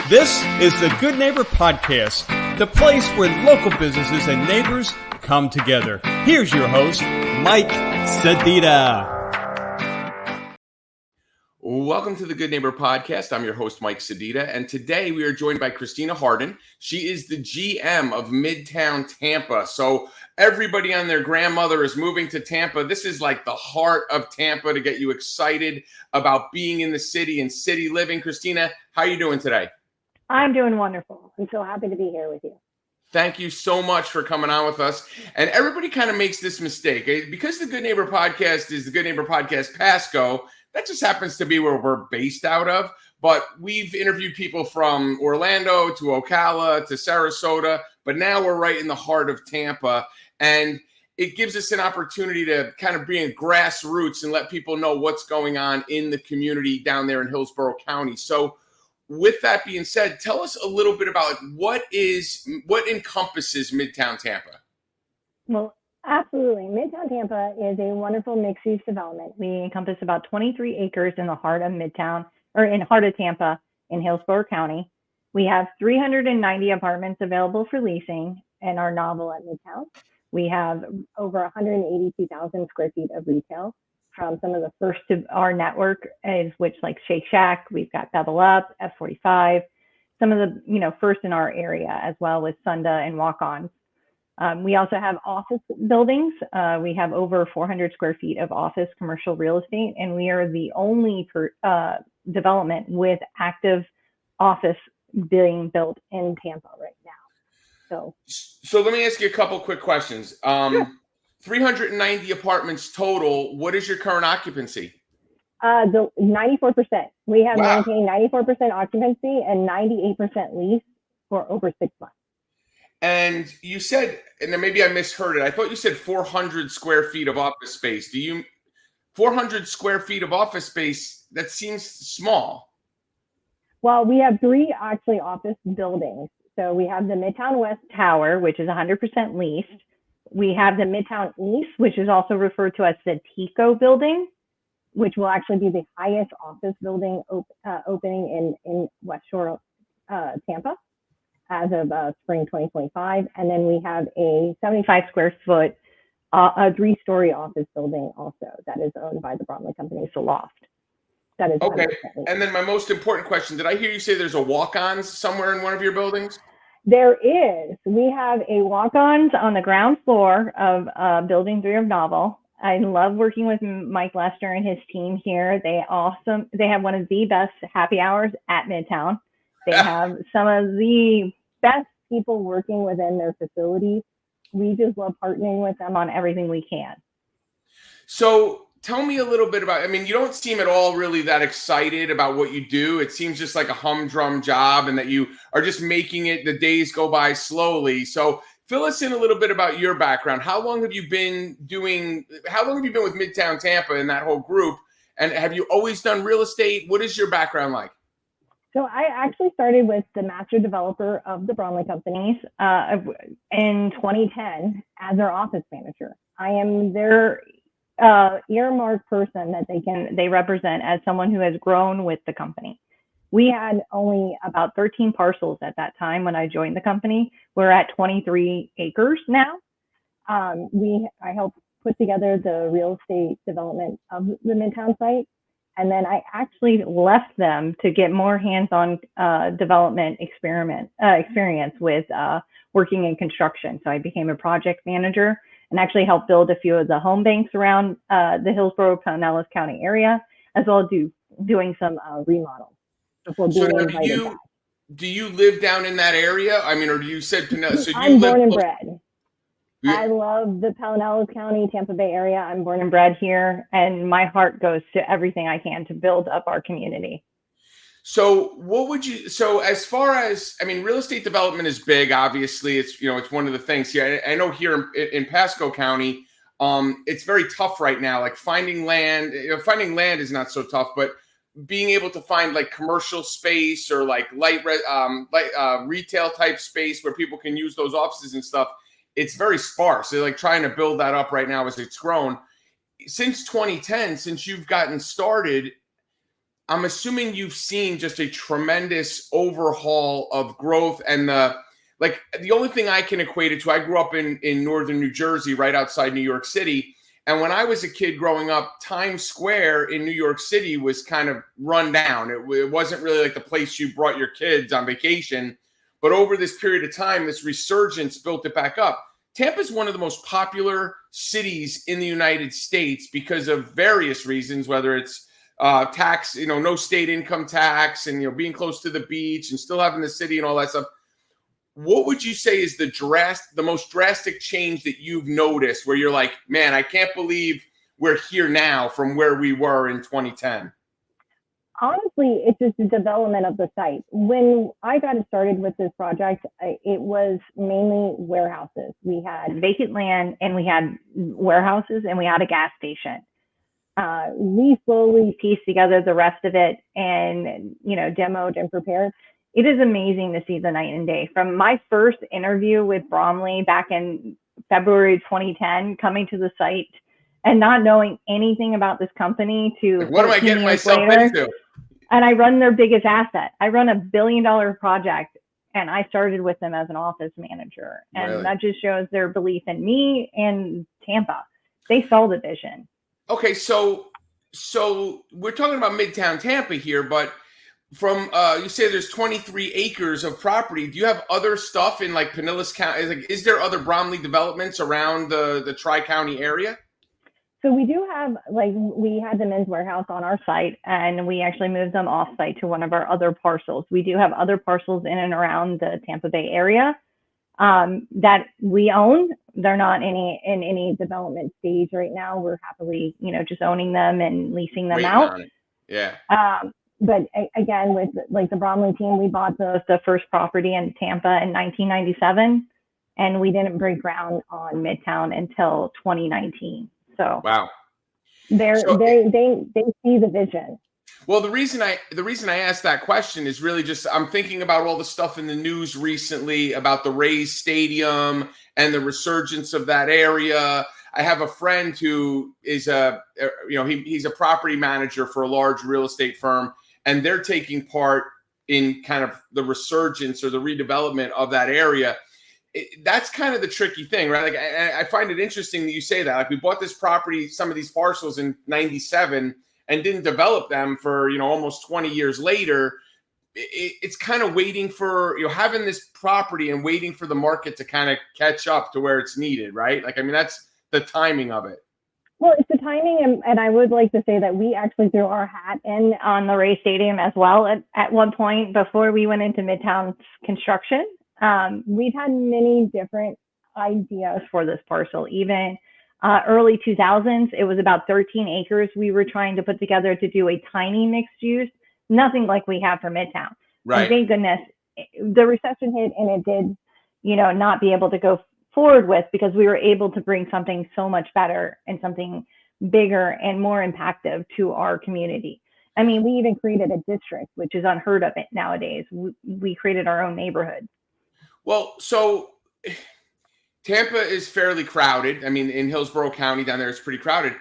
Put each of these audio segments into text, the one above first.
This is the Good Neighbor Podcast, the place where local businesses and neighbors come together. Here's your host, Mike Sedita. Welcome to the Good Neighbor Podcast. I'm your host, Mike Sedita, and today we are joined by Christina Harden. She is the GM of Midtown Tampa. So everybody and their grandmother is moving to Tampa. This is like the heart of Tampa to get you excited about being in the city and city living. Christina, how are you doing today? I'm doing wonderful. I'm so happy to be here with you. Thank you so much for coming on with us. And everybody kind of makes this mistake. Because the Good Neighbor Podcast is the Good Neighbor Podcast PASC, that just happens to be where we're based out of. But we've interviewed people from Orlando to Ocala to Sarasota, but now we're right in the heart of Tampa. And it gives us an opportunity to kind of bring in grassroots and let people know what's going on in the community down there in Hillsborough County. So with that being said, tell us a little bit about what encompasses Midtown Tampa. Well, absolutely. Midtown Tampa is a wonderful mixed-use development. We encompass about 23 acres in the heart of Midtown, or in heart of Tampa in Hillsborough County. We have 390 apartments available for leasing in our novel at Midtown. We have over 182,000 square feet of retail from some of the first to our network, which like Shake Shack, we've got Bevel Up, F45, some of the first in our area as well with Sunda and Walk-Ons. We also have office buildings. We have over 400 square feet of office commercial real estate, and we are the only development with active office being built in Tampa right now. So let me ask you a couple quick questions. Sure. 390 apartments total. What is your current occupancy? 94%. We have Wow. maintained 94% occupancy and 98% lease for over 6 months. And you said, and then maybe I misheard it, I thought you said 400 square feet of office space. 400 square feet of office space, that seems small. Well, we have 3 actually office buildings. So we have the Midtown West Tower, which is 100% leased. We have the Midtown East, which is also referred to as the Tico building, which will actually be the highest office building opening in West Shore, Tampa, as of spring 2025. And then we have a 75 square foot, a 3-story office building also that is owned by the Bromley Company, so Loft. That is okay. And then my most important question, did I hear you say there's a Walk-Ons somewhere in one of your buildings? There is. We have a Walk-Ons on the ground floor of Building 3 of Novel. I love working with Mike Lester and his team here. They have one of the best happy hours at Midtown. They have some of the best people working within their facilities. We just love partnering with them on everything we can. So tell me a little bit about, you don't seem at all really that excited about what you do. It seems just like a humdrum job and that you are just making it, the days go by slowly. So fill us in a little bit about your background. How long have you been with Midtown Tampa and that whole group? And have you always done real estate? What is your background like? So I actually started with the master developer of the Bromley Companies in 2010 as their office manager. I am their earmarked person that they represent as someone who has grown with the company. We had only about 13 parcels at that time when I joined the company. We're at 23 acres now. I helped put together the real estate development of the Midtown site. And then I actually left them to get more hands-on development experience with working in construction. So I became a project manager and actually helped build a few of the home banks around the Hillsborough, Pinellas County area, as well as doing some remodels before being invited back. Do you live down in that area? Or you said Pinellas? So I'm born and bred. I love the Pinellas County, Tampa Bay area. I'm born and bred here, and my heart goes to everything I can to build up our community. So as far as, real estate development is big, obviously it's one of the things here. I know here in Pasco County, it's very tough right now. Like finding land is not so tough, but being able to find like commercial space or like light retail type space where people can use those offices and stuff, it's very sparse. They're like trying to build that up right now as it's grown. Since 2010, since you've gotten started, I'm assuming you've seen just a tremendous overhaul of growth and the only thing I can equate it to, I grew up in northern New Jersey, right outside New York City. And when I was a kid growing up, Times Square in New York City was kind of run down. It wasn't really like the place you brought your kids on vacation. But over this period of time, this resurgence built it back up. Tampa is one of the most popular cities in the United States because of various reasons, whether it's tax, no state income tax, and being close to the beach and still having the city and all that stuff. What would you say is the most drastic change that you've noticed where you're like, man, I can't believe we're here now from where we were in 2010? Honestly, it's just the development of the site. When I got started with this project, it was mainly warehouses. We had vacant land and we had warehouses and we had a gas station. We slowly pieced together the rest of it and, demoed and prepared. It is amazing to see the night and day. From my first interview with Bromley back in February 2010, coming to the site and not knowing anything about this company to what am I getting myself into? And I run their biggest asset. I run $1 billion project, and I started with them as an office manager. And really? That just shows their belief in me and Tampa. They saw the vision. Okay, so we're talking about Midtown Tampa here, but from you say there's 23 acres of property. Do you have other stuff in like Pinellas County? Is there other Bromley developments around the Tri-County area? So we do have, we had the men's warehouse on our site, and we actually moved them off site to one of our other parcels. We do have other parcels in and around the Tampa Bay area that we own. They're not in any development stage right now. We're happily, just owning them and leasing them out. Yeah. But again, with the Bromley team, we bought the first property in Tampa in 1997, and we didn't break ground on Midtown until 2019. So wow, they see the vision. Well, the reason I asked that question is really just I'm thinking about all the stuff in the news recently about the Rays Stadium and the resurgence of that area. I have a friend who is he's a property manager for a large real estate firm, and they're taking part in kind of the resurgence or the redevelopment of that area. That's kind of the tricky thing, right? Like I find it interesting that you say that. Like we bought this property, some of these parcels in 97 and didn't develop them for, almost 20 years later. It's kind of waiting for, having this property and waiting for the market to kind of catch up to where it's needed, right? Like, I mean, that's the timing of it. Well, it's the timing, and I would like to say that we actually threw our hat in on the Rays Stadium as well at one point before we went into Midtown's construction. We've had many different ideas for this parcel. Even early 2000s, it was about 13 acres we were trying to put together to do a tiny mixed use, nothing like we have for Midtown. Right. And thank goodness the recession hit and it did, not be able to go forward with, because we were able to bring something so much better and something bigger and more impactful to our community. I mean, we even created a district, which is unheard of nowadays. We created our own neighborhood. Well, so Tampa is fairly crowded. I mean, in Hillsborough County down there, it's pretty crowded.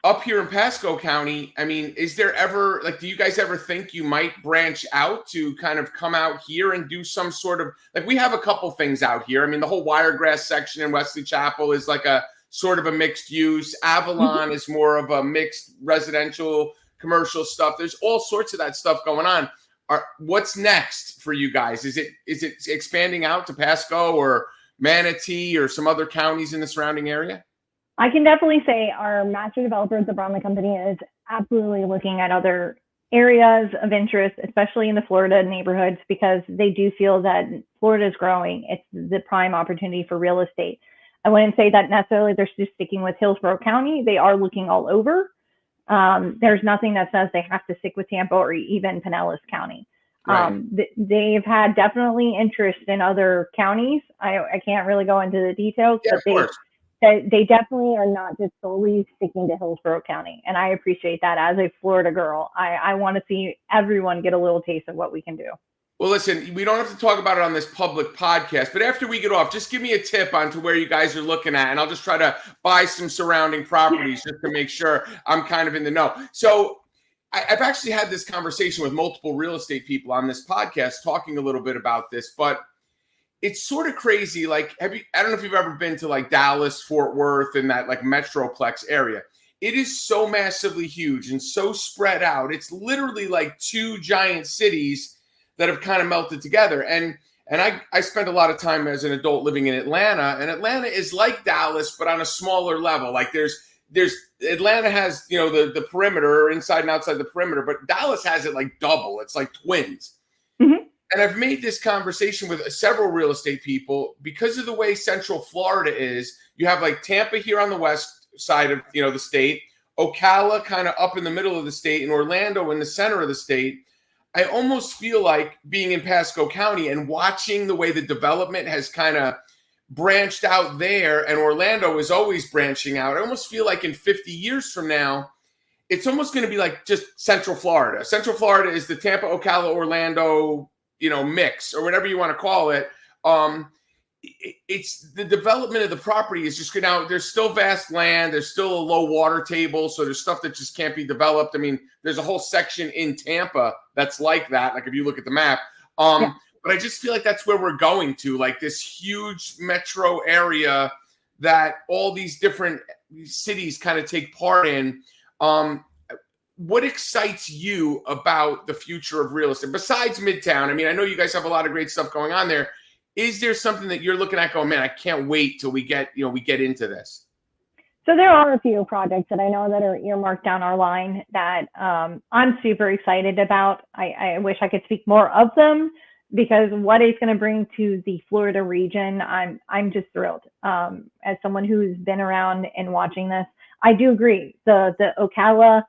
Up here in Pasco County, I mean, is there ever, do you guys ever think you might branch out to kind of come out here and do some sort of, we have a couple things out here. I mean, the whole Wiregrass section in Wesley Chapel is like a sort of a mixed use. Avalon is more of a mixed residential, commercial stuff. There's all sorts of that stuff going on. What's next for you guys? Is it expanding out to Pasco or Manatee or some other counties in the surrounding area? I can definitely say our master developer at the Bromley Company is absolutely looking at other areas of interest, especially in the Florida neighborhoods, because they do feel that Florida is growing. It's the prime opportunity for real estate. I wouldn't say that necessarily they're just sticking with Hillsborough County. They are looking all over. There's nothing that says they have to stick with Tampa or even Pinellas County. Right. They've had definitely interest in other counties. I can't really go into the details, but they definitely are not just solely sticking to Hillsborough County. And I appreciate that. As a Florida girl, I want to see everyone get a little taste of what we can do. Well, listen, we don't have to talk about it on this public podcast, but after we get off, just give me a tip on to where you guys are looking at, and I'll just try to buy some surrounding properties just to make sure I'm kind of in the know. So I've actually had this conversation with multiple real estate people on this podcast talking a little bit about this, but it's sort of crazy. Like, I don't know if you've ever been to like Dallas, Fort Worth, and that like Metroplex area. It is so massively huge and so spread out. It's literally like two giant cities that have kind of melted together. And I spent a lot of time as an adult living in Atlanta, and Atlanta is like Dallas, but on a smaller level. Like there's Atlanta has, you know, the perimeter, inside and outside the perimeter, but Dallas has it like double. It's like twins. Mm-hmm. And I've made this conversation with several real estate people because of the way Central Florida is. You have like Tampa here on the west side of, you know, the state, Ocala kind of up in the middle of the state, and Orlando in the center of the state. I almost feel like being in Pasco County and watching the way the development has kind of branched out there, and Orlando is always branching out. I almost feel like in 50 years from now, it's almost going to be like just Central Florida. Central Florida is the Tampa, Ocala, Orlando, you know, mix or whatever you want to call it. It's the development of the property is just now. There's still vast land. There's still a low water table. So there's stuff that just can't be developed. I mean, there's a whole section in Tampa that's like that. Like if you look at the map, yeah. But I just feel like that's where we're going to, like this huge metro area that all these different cities kind of take part in. What excites you about the future of real estate besides Midtown? I mean, I know you guys have a lot of great stuff going on there. Is there something that you're looking at going, man, I can't wait till we get into this? So there are a few projects that I know that are earmarked down our line that I'm super excited about. I wish I could speak more of them because what it's going to bring to the Florida region, I'm just thrilled. As someone who's been around and watching this, I do agree. The Ocala,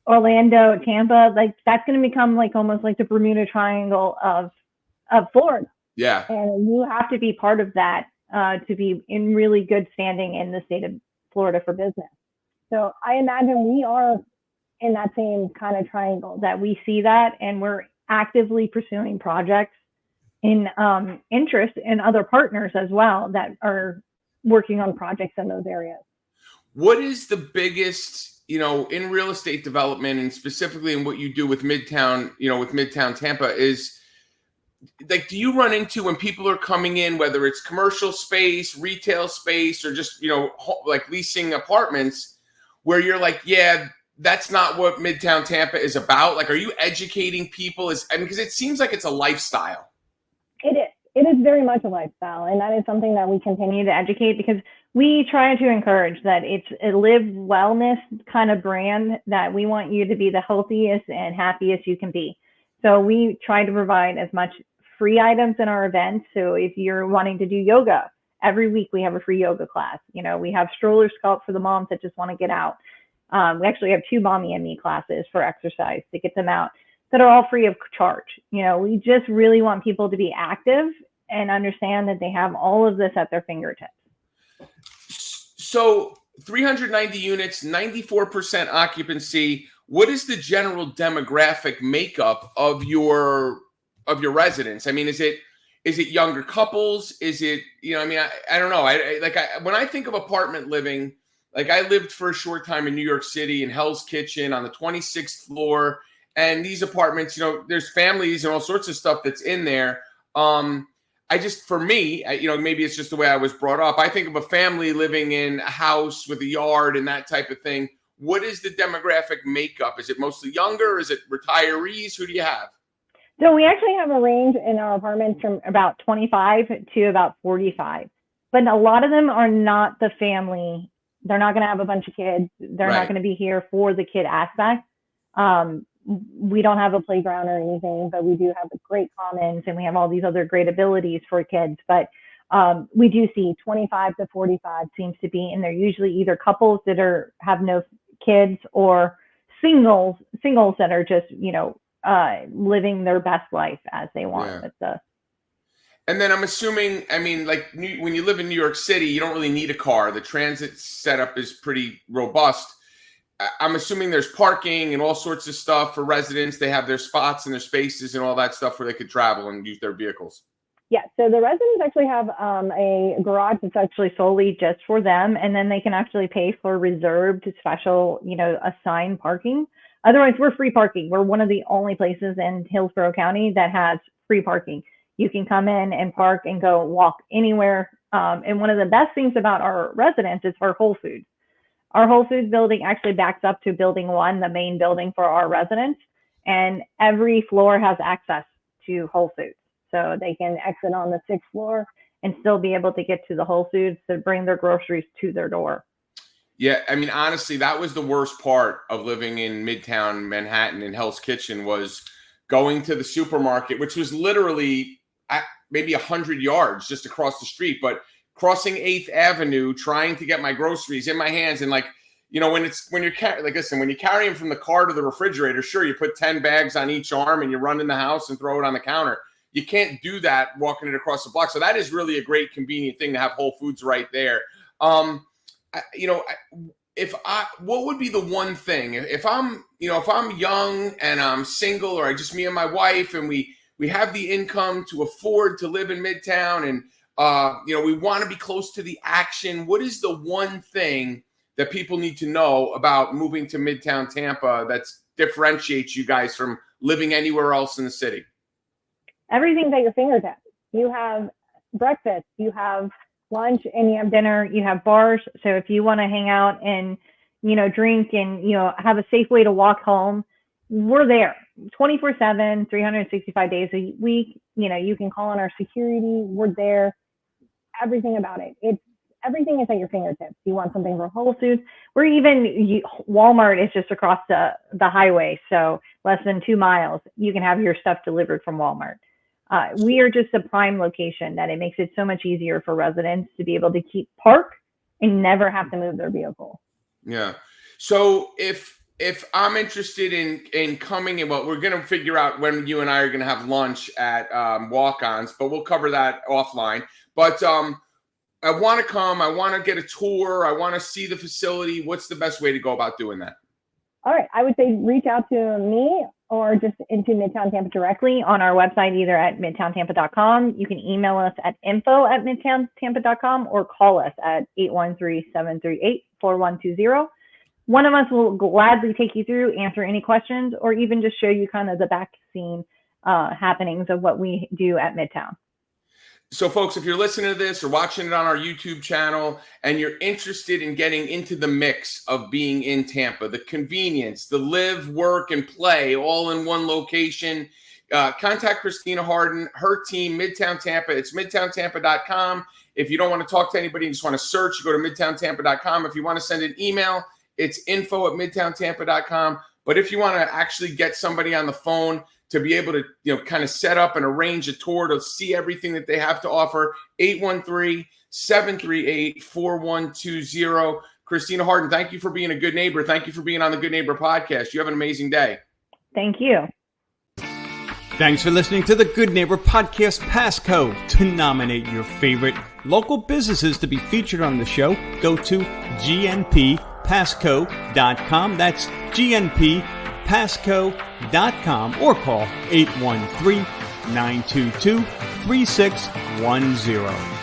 Orlando, Tampa, like that's going to become like almost like the Bermuda Triangle of Florida. Yeah. And you have to be part of that to be in really good standing in the state of Florida for business. So I imagine we are in that same kind of triangle that we see that, and we're actively pursuing projects in interest in other partners as well that are working on projects in those areas. What is the biggest, you know, in real estate development and specifically in what you do with Midtown, you know, with Midtown Tampa is, like, do you run into when people are coming in, whether it's commercial space, retail space, or just, you know, like leasing apartments where you're like, yeah, that's not what Midtown Tampa is about? Like, are you educating people? Because it seems like it's a lifestyle. It is. It is very much a lifestyle. And that is something that we continue to educate because we try to encourage that it's a live wellness kind of brand that we want you to be the healthiest and happiest you can be. So we try to provide as much free items in our events. So if you're wanting to do yoga, every week we have a free yoga class. You know, we have stroller sculpt for the moms that just want to get out. We actually have 2 Mommy and Me classes for exercise to get them out that are all free of charge. You know, we just really want people to be active and understand that they have all of this at their fingertips. So 390 units, 94% occupancy. What is the general demographic makeup of your residents? I mean, is it younger couples? Is it, you know, I mean, I don't know. When I think of apartment living, like I lived for a short time in New York City in Hell's Kitchen on the 26th floor. And these apartments, you know, there's families and all sorts of stuff that's in there. For me, you know, maybe it's just the way I was brought up. I think of a family living in a house with a yard and that type of thing. What is the demographic makeup? Is it mostly younger? Is it retirees? Who do you have? So we actually have a range in our apartments from about 25 to about 45. But a lot of them are not the family. They're not going to have a bunch of kids. They're not going to be here for the kid aspect. We don't have a playground or anything, but we do have the great commons and we have all these other great abilities for kids. But we do see 25 to 45 seems to be, and they're usually either couples that have no kids or singles that are just, you know, living their best life as they want. Yeah. And then I'm assuming, I mean, like when you live in New York City, you don't really need a car. The transit setup is pretty robust. I'm assuming there's parking and all sorts of stuff for residents. They have their spots and their spaces and all that stuff where they could travel and use their vehicles. Yeah, so the residents actually have a garage that's actually solely just for them, and then they can actually pay for reserved special, you know, assigned parking Otherwise, we're free parking. We're one of the only places in Hillsborough County that has free parking. You can come in and park and go walk anywhere. And one of the best things about our residents is our Whole Foods. Our Whole Foods building actually backs up to building 1, the main building for our residents. And every floor has access to Whole Foods. So they can exit on the 6th floor and still be able to get to the Whole Foods to bring their groceries to their door. Yeah, I mean, honestly, that was the worst part of living in Midtown Manhattan in Hell's Kitchen, was going to the supermarket, which was literally maybe 100 yards just across the street, but crossing 8th Avenue, trying to get my groceries in my hands. And like, you know, when you carry them from the car to the refrigerator, sure, you put 10 bags on each arm and you run in the house and throw it on the counter. You can't do that walking it across the block. So that is really a great convenient thing to have Whole Foods right there. You know, what would be the one thing if I'm young and I'm single, or just me and my wife, and we have the income to afford to live in Midtown, and you know, we want to be close to the action. What is the one thing that people need to know about moving to Midtown Tampa that differentiates you guys from living anywhere else in the city? Everything's at your fingertips. You have breakfast, you have lunch, and you have dinner. You have bars. So if you want to hang out and, you know, drink and, you know, have a safe way to walk home, we're there 24/7, 365 days a week. You know, you can call on our security. We're there. Everything about it. Everything is at your fingertips. You want something from Whole Foods. Walmart is just across the highway. So less than 2 miles, you can have your stuff delivered from Walmart. We are just a prime location that it makes it so much easier for residents to be able to park and never have to move their vehicle. Yeah. So if I'm interested in coming in, well, we're going to figure out when you and I are going to have lunch at Walk-Ons, but we'll cover that offline. But I want to come. I want to get a tour. I want to see the facility. What's the best way to go about doing that? All right. I would say reach out to me or just into Midtown Tampa directly on our website, either at midtowntampa.com. You can email us at info@midtowntampa.com or call us at 813-738-4120. One of us will gladly take you through, answer any questions, or even just show you kind of the back scene happenings of what we do at Midtown. So, folks, if you're listening to this or watching it on our YouTube channel and you're interested in getting into the mix of being in Tampa, the convenience, the live, work, and play all in one location, contact Christina Harden, her team, Midtown Tampa. It's midtowntampa.com. If you don't want to talk to anybody and just want to search, you go to midtowntampa.com. If you want to send an email, it's info@midtowntampa.com. But if you want to actually get somebody on the phone to be able to, you know, kind of set up and arrange a tour to see everything that they have to offer, 813-738-4120. Christina Harden, thank you for being a good neighbor. Thank you for being on the Good Neighbor podcast. You have an amazing day. Thank you. Thanks for listening to the Good Neighbor Podcast PASC. To nominate your favorite local businesses to be featured on the show, go to gnppasco.com. That's gnppasco.com or call 813-922-3610.